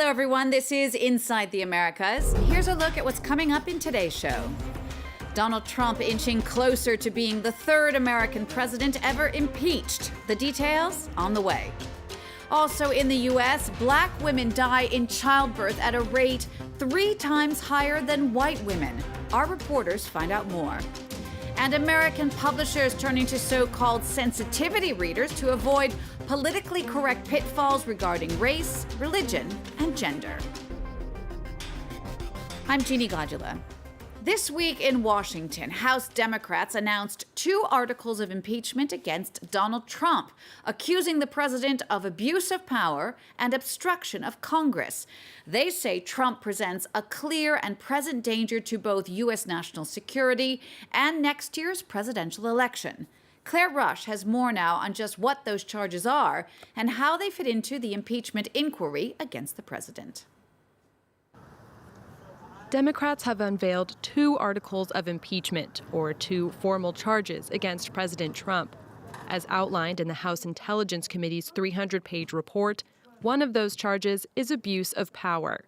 Hello, everyone. This is Inside the Americas. Here's a look at what's coming up in today's show. Donald Trump inching closer to being the third American president ever impeached. The details on the way. Also in the U.S., black women die in childbirth at a rate 3 times higher than white women. Our reporters find out more. And American publishers turning to so-called sensitivity readers to avoid politically correct pitfalls regarding race, religion, and gender. I'm Jeannie Godula. This week in Washington, House Democrats announced 2 articles of impeachment against Donald Trump, accusing the president of abuse of power and obstruction of Congress. They say Trump presents a clear and present danger to both U.S. national security and next year's presidential election. Claire Rush has more now on just what those charges are and how they fit into the impeachment inquiry against the president. Democrats have unveiled 2 articles of impeachment, or 2 formal charges against President Trump. As outlined in the House Intelligence Committee's 300-page report, one of those charges is abuse of power.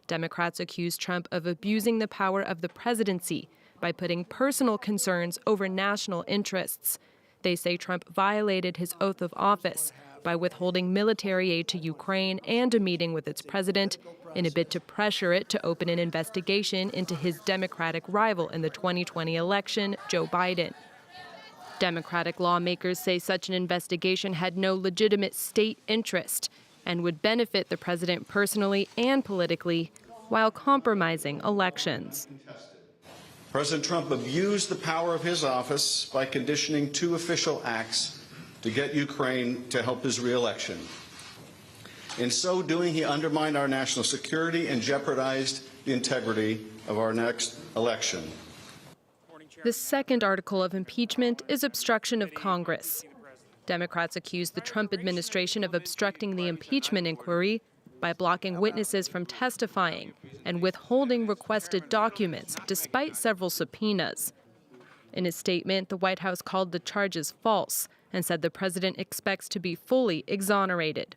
Democrats accuse Trump of abusing the power of the presidency by putting personal concerns over national interests. They say Trump violated his oath of office by withholding military aid to Ukraine and a meeting with its president in a bid to pressure it to open an investigation into his Democratic rival in the 2020 election, Joe Biden. Democratic lawmakers say such an investigation had no legitimate state interest and would benefit the president personally and politically while compromising elections. President Trump abused the power of his office by conditioning 2 official acts to get Ukraine to help his reelection. In so doing, he undermined our national security and jeopardized the integrity of our next election. The second article of impeachment is obstruction of Congress. Democrats accuse the Trump administration of obstructing the impeachment inquiry by blocking witnesses from testifying and withholding requested documents despite several subpoenas. In a statement, the White House called the charges false and said the president expects to be fully exonerated.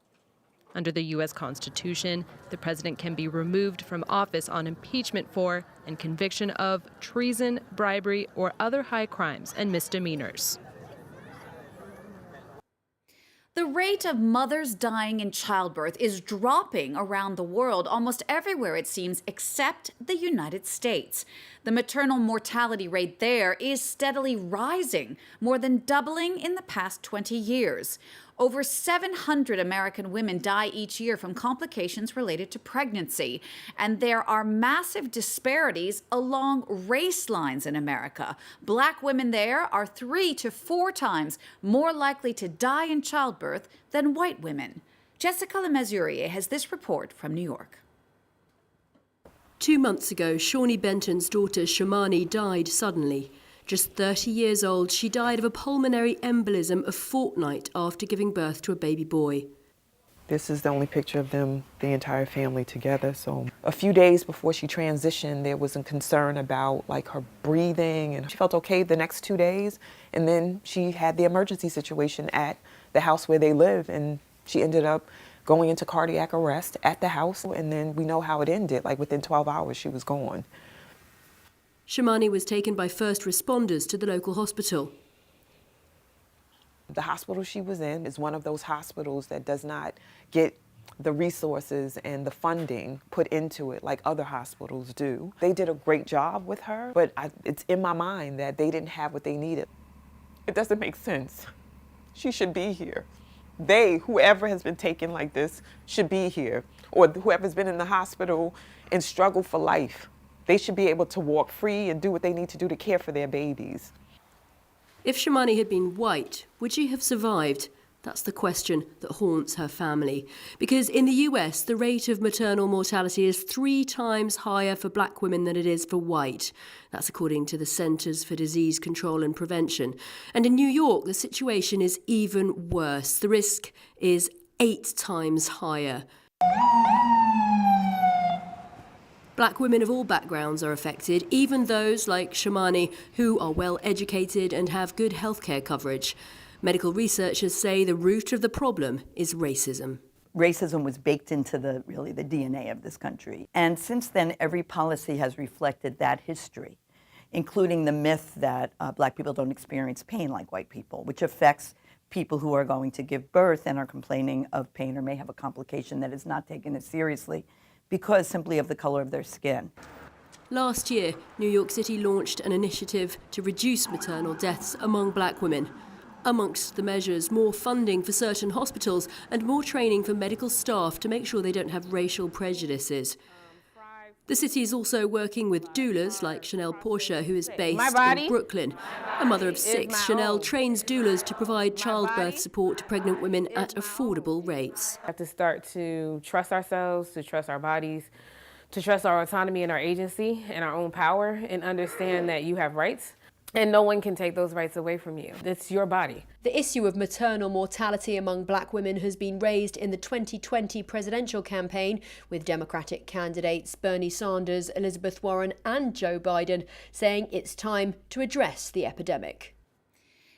Under the U.S. Constitution, the president can be removed from office on impeachment for and conviction of treason, bribery, or other high crimes and misdemeanors. The rate of mothers dying in childbirth is dropping around the world, almost everywhere it seems, except the United States. The maternal mortality rate there is steadily rising, more than doubling in the past 20 years. Over 700 American women die each year from complications related to pregnancy, and there are massive disparities along race lines in America. Black women there are 3 to 4 times more likely to die in childbirth than white women. Jessica Le Masurier has this report from New York. 2 months ago, Shawnee Benton's daughter Shamani died suddenly. Just 30 years old, she died of a pulmonary embolism a fortnight after giving birth to a baby boy. This is the only picture of them, the entire family together. So a few days before she transitioned, there was a concern about her breathing, and she felt okay the next 2 days. And then she had the emergency situation at the house where they live, and she ended up going into cardiac arrest at the house. And then we know how it ended. Within 12 hours, she was gone. Shamani was taken by first responders to the local hospital. The hospital she was in is one of those hospitals that does not get the resources and the funding put into it like other hospitals do. They did a great job with her, but it's in my mind that they didn't have what they needed. It doesn't make sense. She should be here. Whoever has been taken like this, should be here, or whoever's been in the hospital and struggled for life. They should be able to walk free and do what they need to do to care for their babies. If Shamani had been white, would she have survived? That's the question that haunts her family. Because in the US, the rate of maternal mortality is 3 times higher for black women than it is for white. That's according to the Centers for Disease Control and Prevention. And in New York, the situation is even worse. The risk is 8 times higher. Black women of all backgrounds are affected, even those like Shamani, who are well educated and have good healthcare coverage. Medical researchers say the root of the problem is racism. racism was baked into the DNA of this country. And since then, every policy has reflected that history, including the myth that Black people don't experience pain like white people, which affects people who are going to give birth and are complaining of pain or may have a complication that is not taken as seriously because simply of the color of their skin. Last year, New York City launched an initiative to reduce maternal deaths among Black women. Amongst the measures, more funding for certain hospitals and more training for medical staff to make sure they don't have racial prejudices. The city is also working with doulas like Chanel Portia, who is based in Brooklyn. A mother of 6, Chanel trains doulas to provide childbirth support to pregnant women at affordable rates. We have to start to trust ourselves, to trust our bodies, to trust our autonomy and our agency and our own power, and understand that you have rights and no one can take those rights away from you. It's your body. The issue of maternal mortality among Black women has been raised in the 2020 presidential campaign, with Democratic candidates Bernie Sanders, Elizabeth Warren and Joe Biden saying it's time to address the epidemic.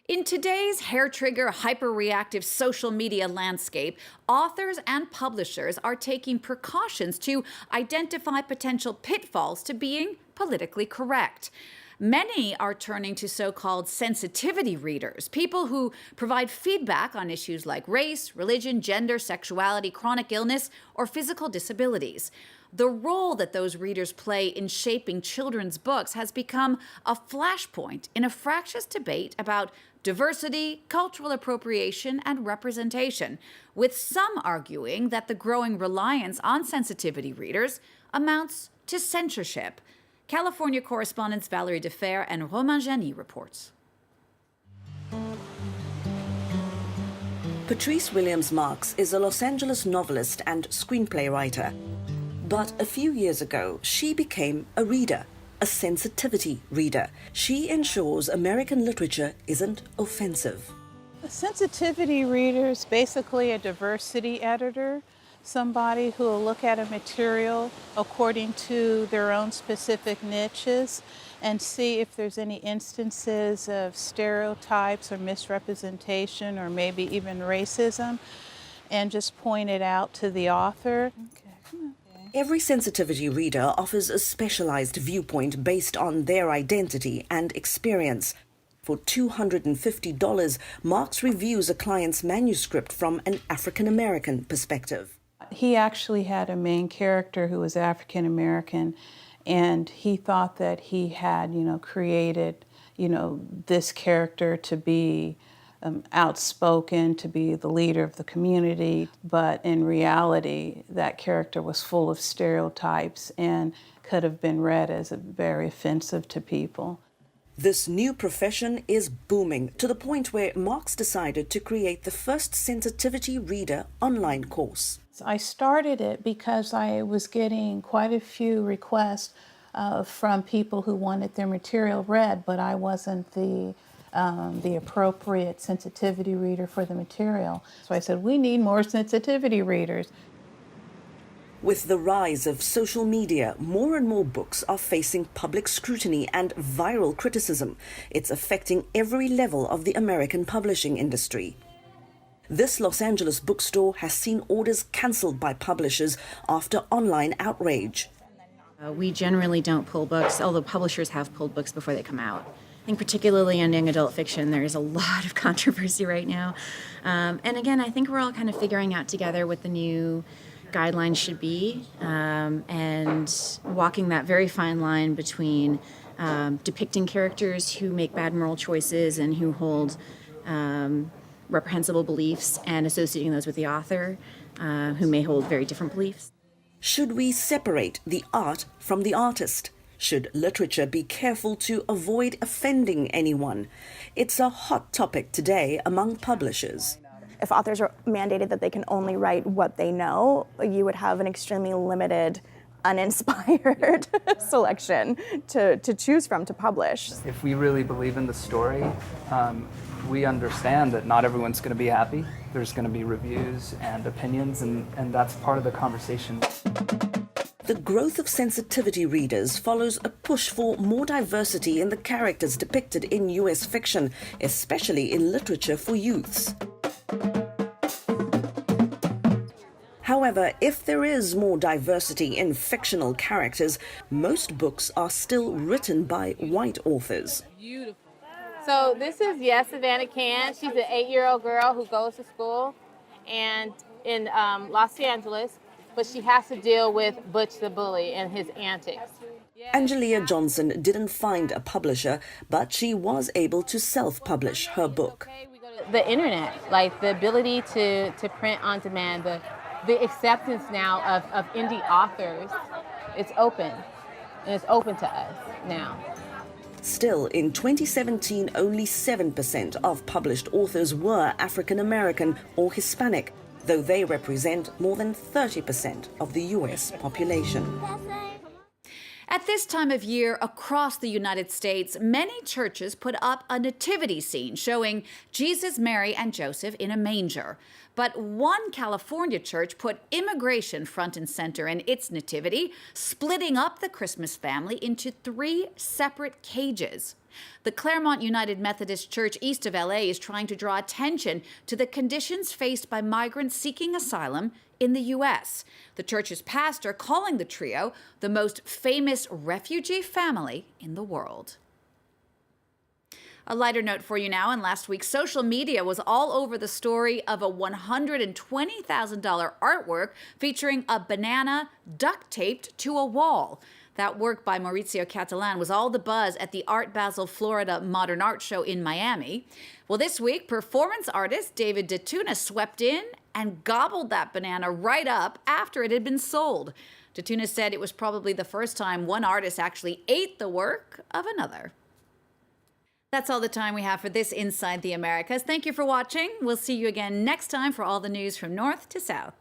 In today's hair-trigger, hyper-reactive social media landscape, authors and publishers are taking precautions to identify potential pitfalls to being politically correct. Many are turning to so-called sensitivity readers, people who provide feedback on issues like race, religion, gender, sexuality, chronic illness, or physical disabilities. The role that those readers play in shaping children's books has become a flashpoint in a fractious debate about diversity, cultural appropriation, and representation, with some arguing that the growing reliance on sensitivity readers amounts to censorship. California correspondents Valerie Defer and Romain Jani reports. Patrice Williams-Marx is a Los Angeles novelist and screenplay writer. But a few years ago, she became a reader, a sensitivity reader. She ensures American literature isn't offensive. A sensitivity reader is basically a diversity editor, somebody who will look at a material according to their own specific niches and see if there's any instances of stereotypes or misrepresentation or maybe even racism, and just point it out to the author. Every sensitivity reader offers a specialized viewpoint based on their identity and experience. For $250, Marx reviews a client's manuscript from an African-American perspective. He actually had a main character who was African-American, and he thought that he had, created, this character to be outspoken, to be the leader of the community, but in reality, that character was full of stereotypes and could have been read as very offensive to people. This new profession is booming to the point where Marx decided to create the first sensitivity reader online course. I started it because I was getting quite a few requests from people who wanted their material read, but I wasn't the appropriate sensitivity reader for the material. So I said, we need more sensitivity readers. With the rise of social media, more and more books are facing public scrutiny and viral criticism. It's affecting every level of the American publishing industry. This Los Angeles bookstore has seen orders cancelled by publishers after online outrage. We generally don't pull books, although publishers have pulled books before they come out. I think particularly in young adult fiction, there is a lot of controversy right now. And again, I think we're all kind of figuring out together what the new guidelines should be, and walking that very fine line between depicting characters who make bad moral choices and who hold reprehensible beliefs and associating those with the author, who may hold very different beliefs. Should we separate the art from the artist? Should literature be careful to avoid offending anyone? It's a hot topic today among publishers. If authors are mandated that they can only write what they know, you would have an extremely limited, uninspired selection to choose from to publish. If we really believe in the story, we understand that not everyone's going to be happy. There's going to be reviews and opinions, and that's part of the conversation. The growth of sensitivity readers follows a push for more diversity in the characters depicted in U.S. fiction, especially in literature for youths. However, if there is more diversity in fictional characters, most books are still written by white authors. Beautiful. So this is Savannah Can. She's an 8-year-old girl who goes to school and in Los Angeles, but she has to deal with Butch the Bully and his antics. Angelia Johnson didn't find a publisher, but she was able to self-publish her book. The internet, like the ability to print on demand, the acceptance now of indie authors, it's open, and it's open to us now. Still, in 2017, only 7% of published authors were African American or Hispanic, though they represent more than 30% of the US population. At this time of year, across the United States, many churches put up a nativity scene showing Jesus, Mary, and Joseph in a manger. But one California church put immigration front and center in its nativity, splitting up the Christmas family into 3 separate cages. The Claremont United Methodist Church east of LA is trying to draw attention to the conditions faced by migrants seeking asylum in the U.S. The church's pastor calling the trio the most famous refugee family in the world. A lighter note for you now. In last week, social media was all over the story of a $120,000 artwork featuring a banana duct taped to a wall. That work by Maurizio Catalan was all the buzz at the Art Basel, Florida Modern Art Show in Miami. Well, this week, performance artist David DeTuna swept in and gobbled that banana right up after it had been sold. DeTuna said it was probably the first time one artist actually ate the work of another. That's all the time we have for this Inside the Americas. Thank you for watching. We'll see you again next time for all the news from north to south.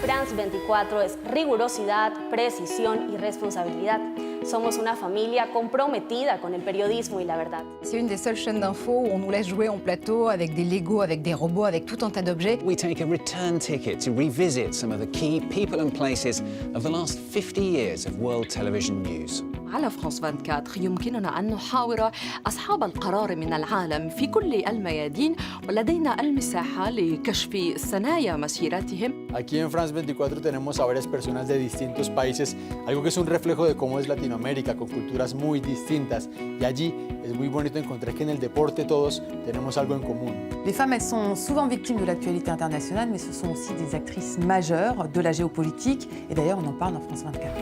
France 24 es rigurosidad, precisión y responsabilidad. Somos una familia comprometida con el periodismo y la verdad. C'est une des seules chaînes d'infos où on nous laisse jouer en plateau avec des Legos, avec des robots, avec tout un tas d'objets. We take a return ticket to revisit some of the key people and places of the last 50 years of world television news. على فرانس 24 يمكننا أن نحاور أصحاب القرار من العالم في كل الميادين ولدينا المساحة لكشف ثنايا مسيرتهم. Aquí en France 24 tenemos a varias personas de distintos países, algo que es un reflejo de cómo es Latinoamérica, con culturas muy distintas. Y allí es muy bonito encontrar que en el deporte todos tenemos algo en común. Les femmes, elles sont souvent victimes de l'actualité internationale, mais ce sont aussi des actrices majeures de la géopolitique. Et d'ailleurs, on en parle dans France 24.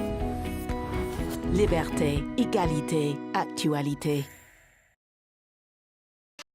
Liberté, égalité, actualité.